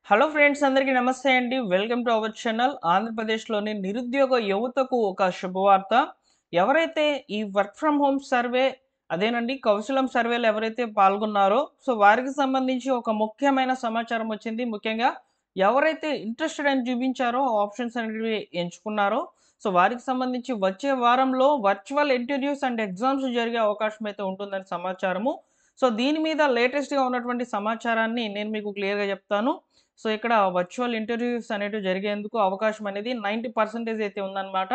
Hello friends, అందరికీ నమస్తే అండి. Welcome to our channel. ఆంధ్రప్రదేశ్‌లోని నిరుద్యోగ యువతకు ఒక శుభవార్త. ఎవరైతే ఈ వర్క్ ఫ్రమ్ హోమ్ సర్వే అదేనండి కౌశలం సర్వేలో ఎవరైతే పాల్గొన్నారో, వారికి సంబంధించి ఒక ముఖ్యమైన సమాచారం వచ్చింది. ముఖ్యంగా ఎవరైతే ఇంట్రెస్టెడ్ అని చూపించారో, ఆప్షన్స్ అనేటివి ఎంచుకున్నారో, వారికి సంబంధించి వచ్చే వారంలో వర్చువల్ ఇంటర్వ్యూస్ అండ్ ఎగ్జామ్స్ జరిగే అవకాశం అయితే ఉంటుందని సమాచారము. దీని మీద లేటెస్ట్‌గా ఉన్నటువంటి సమాచారాన్ని నేను మీకు క్లియర్‌గా చెప్తాను. ఇక్కడ వర్చువల్ ఇంటర్వ్యూస్ అనేటివి జరిగేందుకు అవకాశం అనేది 90% అయితే ఉందన్నమాట.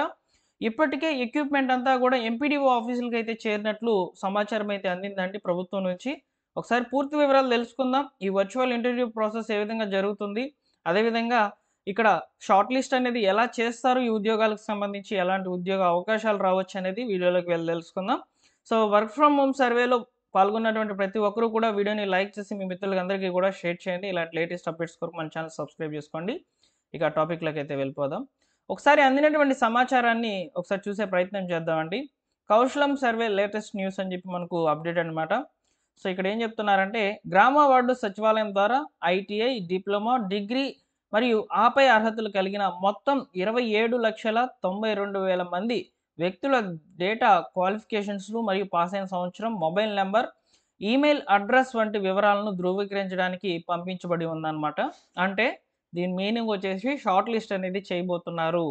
ఇప్పటికే ఎక్విప్‌మెంట్ అంతా గూడా ఎంపీడీఓ ఆఫీసులకైతే చేరినట్లు సమాచారం అయితే అందిందండి ప్రభుత్వం నుంచి. ఒకసారి పూర్తి వివరాలు తెలుసుకుందాం. ఈ వర్చువల్ ఇంటర్వ్యూ ప్రాసెస్ ఏ విధంగా జరుగుతుంది? అదేవిధంగా ఇక్కడ షార్ట్ లిస్ట్ అనేది ఎలా చేస్తారు? ఈ ఉద్యోగాలకు సంబంధించి ఎలాంటి ఉద్యోగ అవకాశాలు రావచ్చనేది వీడియోలోకి వెళ్లి తెలుసుకుందాం. వర్క్ ఫ్రమ్ హోమ్ సర్వేలో పాల్గొన్నటువంటి ప్రతి ఒక్కరు కూడా వీడియోని లైక్ చేసి మీ మిత్రులందరికీ కూడా షేర్ చేయండి. ఇలాంటి లేటెస్ట్ అప్డేట్స్ కొరకు మన ఛానల్ సబ్స్క్రైబ్ చేసుకోండి. ఇక టాపిక్‌లోకి అయితే వెళ్ళిపోదాం. ఒకసారి అందినటువంటి సమాచారాన్ని ఒకసారి చూసే ప్రయత్నం చేద్దామండి. కౌశలం సర్వే లేటెస్ట్ న్యూస్ అని చెప్పి మనకు అప్డేట్ అనమాట. ఇక్కడ ఏం చెప్తున్నారంటే, గ్రామ వార్డు సచివాలయం ద్వారా ఐటీఐ, డిప్లొమా, డిగ్రీ మరియు ఆపై అర్హతలు కలిగిన మొత్తం 27,92,000 మంది వ్యక్తుల డేటా, క్వాలిఫికేషన్స్‌లు మరియు పాస్ అయిన సంవత్సరం, మొబైల్ నంబర్, ఈమెయిల్ అడ్రెస్ వంటి వివరాలను ధృవీకరించడానికి పంపించబడి ఉందన్నమాట. అంటే దీని మీనింగ్ వచ్చేసి షార్ట్ లిస్ట్ అనేది చేయబోతున్నారు.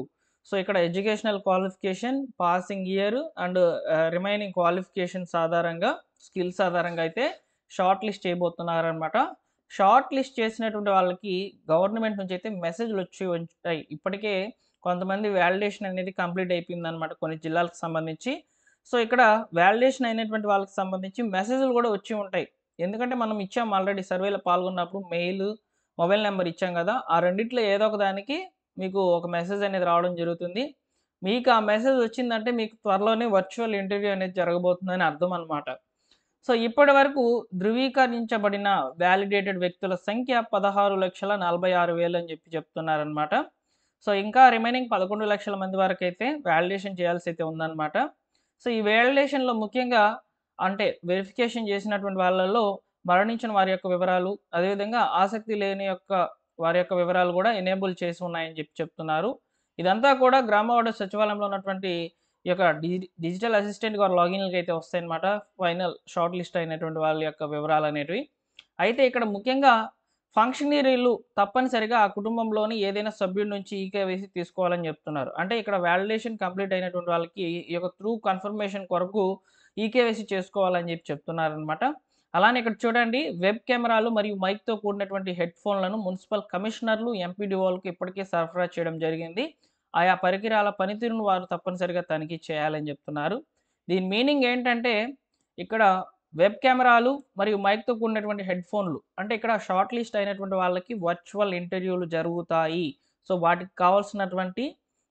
ఇక్కడ educational qualification, passing year and remaining qualifications ఆధారంగా, స్కిల్స్ ఆధారంగా అయితే షార్ట్ లిస్ట్ చేయబోతున్నారనమాట. షార్ట్ లిస్ట్ చేసినటువంటి వాళ్ళకి గవర్నమెంట్ నుంచి అయితే మెసేజ్‌లు వచ్చి ఉంటాయి. ఇప్పటికే కొంతమంది వాలిడేషన్ అనేది కంప్లీట్ అయిపోయిందనమాట కొన్ని జిల్లాలకు సంబంధించి. ఇక్కడ వాలిడేషన్ అయినటువంటి వాళ్ళకి సంబంధించి మెసేజ్‌లు కూడా వచ్చి ఉంటాయి. ఎందుకంటే మనం ఇచ్చాం ఆల్రెడీ సర్వేలో పాల్గొన్నప్పుడు మెయిల్, మొబైల్ నంబర్ ఇచ్చాం కదా! ఆ రెండిట్లో ఏదో ఒక దానికి మీకు ఒక మెసేజ్ అనేది రావడం జరుగుతుంది. మీకు ఆ మెసేజ్ వచ్చిందంటే మీకు త్వరలోనే వర్చువల్ ఇంటర్వ్యూ అనేది జరగబోతుందని అర్థం అనమాట. ఇప్పటివరకు ధృవీకరించబడిన వాలిడేటెడ్ వ్యక్తుల సంఖ్య 16,46,000 అని చెప్తున్నారనమాట. ఇంకా రిమైనింగ్ 11,00,000 మంది వరకైతే వాలిడేషన్ చేయాల్సయితే ఉందనమాట. ఈ వాలిడేషన్‌లో ముఖ్యంగా అంటే వెరిఫికేషన్ చేసినటువంటి వాళ్ళలో మరణించిన వారి యొక్క వివరాలు, అదేవిధంగా ఆసక్తి లేని వారి యొక్క వివరాలు గూడా ఎనేబుల్ చేసి ఉన్నాయని చెప్తున్నారు. ఇదంతా కూడా గ్రామ వార్డు సచివాలయంలో ఉన్నటువంటి ఈ యొక్క డిజిటల్ అసిస్టెంట్ గారి లాగిన్‌లకైతే వస్తాయన్నమాట. ఫైనల్ షార్ట్ లిస్ట్ అయినటువంటి వాళ్ళ యొక్క వివరాలనేటివి. అయితే ఇక్కడ ముఖ్యంగా ఫంక్షనరీలు తప్పనిసరిగా ఆ కుటుంబంలోని ఏదైనా సభ్యుడి నుంచి ఈకేవైసీ తీసుకోవాలని చెప్తున్నారు. అంటే ఇక్కడ వాలిడేషన్ కంప్లీట్ అయినటువంటి వాళ్ళకి ఈ యొక్క త్రూ కన్ఫర్మేషన్ కొరకు ఈకేవైసీ చేసుకోవాలని చెప్తున్నారనమాట. అలానే ఇక్కడ చూడండి, వెబ్ కెమెరాలు మరియు మైక్‌తో కూడినటువంటి హెడ్‌ఫోన్‌లను మున్సిపల్ కమిషనర్లు, ఎంపీడీఓలకు ఇప్పటికే సరఫరా చేయడం జరిగింది. ఆయా పరికరాల పనితీరును వారు తప్పనిసరిగా తనిఖీ చేయాలని చెప్తున్నారు. దీని మీనింగ్ ఏంటంటే, ఇక్కడ వెబ్ కెమెరాలు మరియు మైక్‌తో కూడినటువంటి హెడ్‌ఫోన్‌లు అంటే ఇక్కడ షార్ట్ లిస్ట్ అయినటువంటి వాళ్ళకి వర్చువల్ ఇంటర్వ్యూలు జరుగుతాయి. వాటికి కావాల్సినటువంటి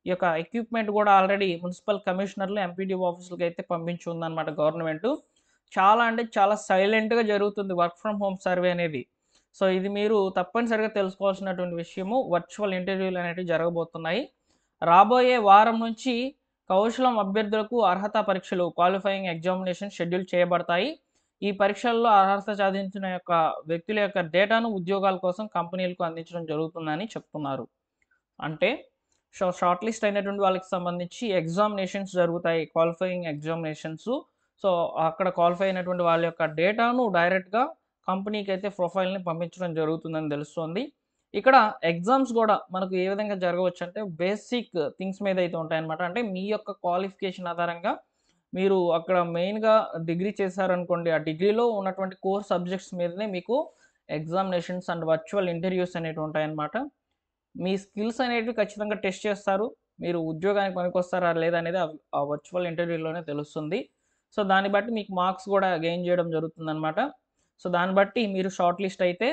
ఈ యొక్క ఎక్విప్‌మెంట్ కూడా ఆల్రెడీ మున్సిపల్ కమిషనర్లు, ఎంపీడీఓ ఆఫీసులకైతే పంపించి ఉందన్నమాట గవర్నమెంటు. చాలా అంటే చాలా సైలెంట్‌గా జరుగుతుంది వర్క్ ఫ్రమ్ హోమ్ సర్వే అనేది. ఇది మీరు తప్పనిసరిగా తెలుసుకోవాల్సినటువంటి విషయము. వర్చువల్ ఇంటర్వ్యూలు అనేటివి జరగబోతున్నాయి. రాబోయే వారం నుంచి కౌశలం అభ్యర్థులకు అర్హత పరీక్షలు, క్వాలిఫైయింగ్ ఎగ్జామినేషన్ షెడ్యూల్ చేయబడతాయి. ఈ పరీక్షల్లో అర్హత సాధించిన యొక్క వ్యక్తుల యొక్క డేటాను ఉద్యోగాల కోసం కంపెనీలకు అందించడం జరుగుతుందని చెప్తున్నారు. అంటే షార్ట్ లిస్ట్ అయినటువంటి వాళ్ళకి సంబంధించి ఎగ్జామినేషన్స్ జరుగుతాయి. Qualifying examinations. అక్కడ క్వాలిఫై అయినటువంటి వాళ్ళ యొక్క డేటాను డైరెక్ట్‌గా కంపెనీకైతే ప్రొఫైల్‌ని పంపించడం జరుగుతుందని తెలుస్తోంది. ఇక్కడ ఎగ్జామ్స్ గూడా మనకు ఏ విధంగా జరగవచ్చంటే బేసిక్ థింగ్స్ మీద అయితే ఉంటాయన్నమాట. అంటే మీ యొక్క క్వాలిఫికేషన్ ఆధారంగా మీరు అక్కడ మెయిన్‌గా డిగ్రీ చేశారనుకోండి, ఆ డిగ్రీలో ఉన్నటువంటి కోర్ సబ్జెక్ట్స్ మీదనే మీకు ఎగ్జామినేషన్స్ అండ్ వర్చువల్ ఇంటర్వ్యూస్ అనేటివి ఉంటాయన్నమాట. మీ స్కిల్స్ అనేటివి ఖచ్చితంగా టెస్ట్ చేస్తారు. మీరు ఉద్యోగానికి పనికొస్తారా లేదా అనేది ఆ వర్చువల్ ఇంటర్వ్యూలోనే తెలుస్తుంది. దాన్ని బట్టి మీకు మార్క్స్ గూడా గెయిన్ చేయడం జరుగుతుందనమాట. దాన్ని బట్టి మీరు షార్ట్ లిస్ట్ అయితే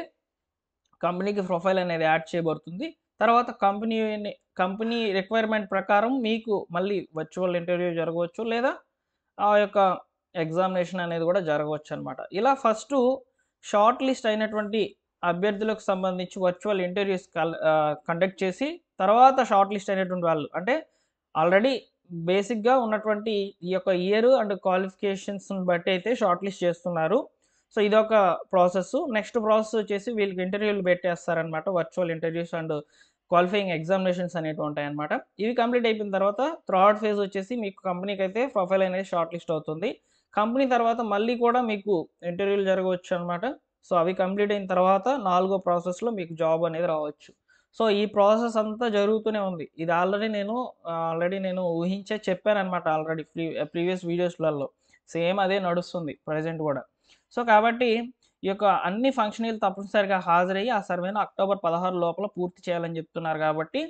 కంపెనీకి ప్రొఫైల్ అనేది యాడ్ చేయబడుతుంది. తర్వాత కంపెనీ రిక్వైర్మెంట్ ప్రకారం మీకు మళ్ళీ వర్చువల్ ఇంటర్వ్యూ జరగవచ్చు. లేదా ఆ యొక్క ఎగ్జామినేషన్ అనేది కూడా జరగవచ్చనమాట. ఇలా ఫస్టు షార్ట్ లిస్ట్ అయినటువంటి అభ్యర్థులకు సంబంధించి వర్చువల్ ఇంటర్వ్యూస్ కండక్ట్ చేసి, తర్వాత షార్ట్ లిస్ట్ అయినటువంటి వాళ్ళు అంటే ఆల్రెడీ బేసిక్‌గా ఉన్నటువంటి ఈ యొక్క ఇయర్ అండ్ క్వాలిఫికేషన్స్‌ని బట్టి అయితే షార్ట్ లిస్ట్ చేస్తున్నారు. సో ఇదొక ప్రాసెస్. నెక్స్ట్ ప్రాసెస్ వచ్చేసి వీళ్ళకి ఇంటర్వ్యూలు పెట్టేస్తారనమాట. Virtual interviews and qualifying examinations అనేటివి ఉంటాయన్నమాట. ఇవి కంప్లీట్ అయిపోయిన తర్వాత థర్డ్ ఫేజ్ వచ్చేసి మీకు కంపెనీకి అయితే ప్రొఫైల్ అనేది షార్ట్ లిస్ట్ అవుతుంది. కంపెనీ తర్వాత మళ్ళీ కూడా మీకు ఇంటర్వ్యూలు జరగవచ్చు అనమాట. సో అవి కంప్లీట్ అయిన తర్వాత నాలుగో ప్రాసెస్లో మీకు జాబ్ అనేది రావచ్చు. సో ఈ ప్రాసెస్ అంతా జరుగుతూనే ఉంది. ఇది ఆల్రెడీ నేను ఊహించే చెప్పాననమాట ఆల్రెడీ ప్రీవియస్ వీడియోస్లలో. సేమ్ అదే నడుస్తుంది ప్రజెంట్ కూడా. సో కాబట్టి ఈ యొక్క అన్ని ఫంక్షనీలు తప్పనిసరిగా హాజరయ్యి ఆ సర్వేను అక్టోబర్ 16 లోపల పూర్తి చేయాలని చెప్తున్నారు కాబట్టి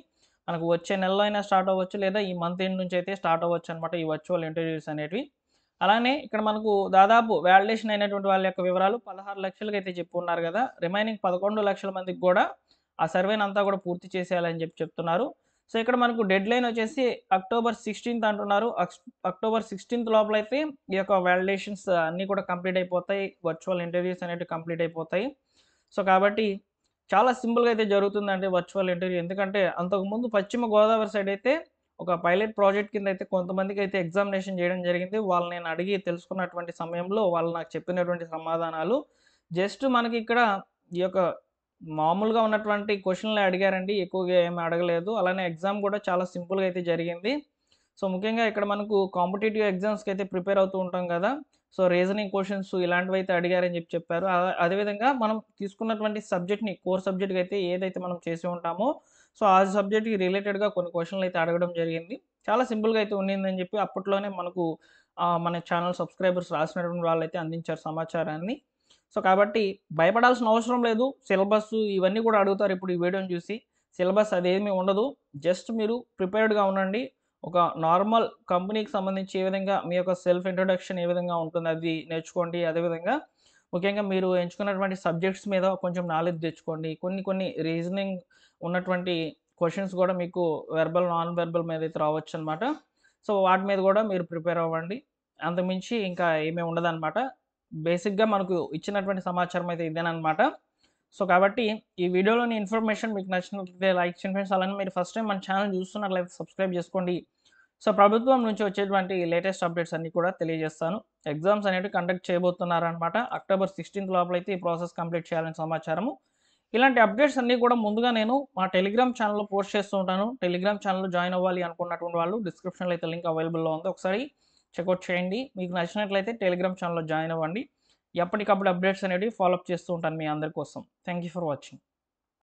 మనకు వచ్చే నెలలో అయినా స్టార్ట్ అవ్వచ్చు, లేదా ఈ మంత్ ఎండ్ నుంచి అయితే స్టార్ట్ అవ్వచ్చు అనమాట ఈ వర్చువల్ ఇంటర్వ్యూస్ అనేటివి. అలానే ఇక్కడ మనకు దాదాపు వాలిడేషన్ అయినటువంటి వాళ్ళ యొక్క వివరాలు 16 లక్షలకి అయితే చెప్పున్నారు కదా. రిమైనింగ్ 11 లక్షల మందికి కూడా ఆ సర్వేని అంతా కూడా పూర్తి చేసేయాలని చెప్తున్నారు. సో ఇక్కడ మనకు డెడ్ లైన్ వచ్చేసి అక్టోబర్ 16 అంటున్నారు. అక్టోబర్ 16 లోపల అయితే ఈ యొక్క వాలిడేషన్స్ అన్నీ కూడా కంప్లీట్ అయిపోతాయి. వర్చువల్ ఇంటర్వ్యూస్ అనేవి కంప్లీట్ అయిపోతాయి. సో కాబట్టి చాలా సింపుల్గా అయితే జరుగుతుందండి వర్చువల్ ఇంటర్వ్యూ. ఎందుకంటే అంతకుముందు పశ్చిమ గోదావరి సైడ్ అయితే ఒక పైలట్ ప్రాజెక్ట్ కింద అయితే కొంతమందికి అయితే ఎగ్జామినేషన్ చేయడం జరిగింది. వాళ్ళని నేను అడిగి తెలుసుకున్నటువంటి సమయంలో వాళ్ళు నాకు చెప్పినటువంటి సమాధానాలు జస్ట్ మనకి ఇక్కడ ఈ యొక్క మామూలుగా ఉన్నటువంటి క్వెషన్‌లే అడిగారండి. ఎక్కువగా ఏమి అడగలేదు. అలానే ఎగ్జామ్ కూడా చాలా సింపుల్‌గా అయితే జరిగింది. సో, ముఖ్యంగా ఇక్కడ మనకు కాంపిటీటివ్ ఎగ్జామ్స్‌కి అయితే ప్రిపేర్ అవుతూ ఉంటాం కదా. సో, రీజనింగ్ క్వెషన్స్ ఇలాంటివైతే అడిగారని చెప్పారు. అదేవిధంగా మనం తీసుకున్నటువంటి సబ్జెక్ట్‌ని కోర్ సబ్జెక్ట్‌కి అయితే ఏదైతే మనం చేసి ఉంటామో, సో, ఆ సబ్జెక్ట్‌కి రిలేటెడ్‌గా కొన్ని క్వెషన్‌లు అయితే అడగడం జరిగింది. చాలా సింపుల్‌గా అయితే ఉండిందని చెప్పి అప్పట్లోనే మనకు మన ఛానల్ సబ్స్క్రైబర్స్ రాసినటువంటి వాళ్ళైతే అందించారు సమాచారాన్ని. సో, కాబట్టి భయపడాల్సిన అవసరం లేదు. సిలబస్ ఇవన్నీ కూడా అడుగుతారు ఇప్పుడు ఈ వీడియోని చూసి. సిలబస్ అదేమీ ఉండదు. జస్ట్ మీరు ప్రిపేర్డ్‌గా ఉండండి. ఒక నార్మల్ కంపెనీకి సంబంధించి ఏ విధంగా మీ యొక్క సెల్ఫ్ ఇంట్రొడక్షన్ ఏ విధంగా ఉంటుంది అది నేర్చుకోండి. అదేవిధంగా ముఖ్యంగా మీరు ఎంచుకున్నటువంటి సబ్జెక్ట్స్ మీద కొంచెం నాలెడ్జ్ తెచ్చుకోండి. కొన్ని రీజనింగ్ ఉన్నటువంటి క్వెషన్స్ కూడా మీకు వెర్బల్, నాన్ వెర్బల్ మీద అయితే రావచ్చనమాట. సో, వాటి మీద కూడా మీరు ప్రిపేర్ అవ్వండి. అంతకుమించి ఇంకా ఏమీ ఉండదనమాట. బేసిక్‌గా మనకు ఇచ్చినటువంటి సమాచారం అయితే ఇదేననమాట. సో, కాబట్టి ఈ వీడియోలోని ఇన్ఫర్మేషన్ మీకు నచ్చినట్లయితే లైక్ చేయండి ఫ్రెండ్స్. అలానే మీరు ఫస్ట్ టైమ్ మన ఛానెల్ చూస్తున్నట్లయితే సబ్స్క్రైబ్ చేసుకోండి. సో, ప్రభుత్వం నుంచి వచ్చేటువంటి లేటెస్ట్ అప్డేట్స్ అన్నీ కూడా తెలియజేస్తాను. ఎగ్జామ్స్ అనేటివి కండక్ట్ చేయబోతున్నారనమాట. అక్టోబర్ 16 లోపలైతే ఈ ప్రాసెస్ కంప్లీట్ చేయాలని సమాచారము. ఇలాంటి అప్డేట్స్ అన్నీ కూడా ముందుగా నేను మా టెలిగ్రామ్ ఛానెల్‌లో పోస్ట్ చేస్తూ ఉంటాను. టెలిగ్రామ్ ఛానెల్‌లో జాయిన్ అవ్వాలి అనుకున్నటువంటి వాళ్ళు డిస్క్రిప్షన్‌లో అయితే లింక్ అవైలబుల్‌లో ఉంది. ఒకసారి చెక్‌ఔట్ చేయండి. మీకు నచ్చినట్లయితే టెలిగ్రామ్ ఛానెల్‌లో జాయిన్ అవ్వండి. ఎప్పటికప్పుడు అప్డేట్స్ అనేటివి ఫాలో అప్ చేస్తూ ఉంటాను మీ అందరి కోసం. Thank you for watching.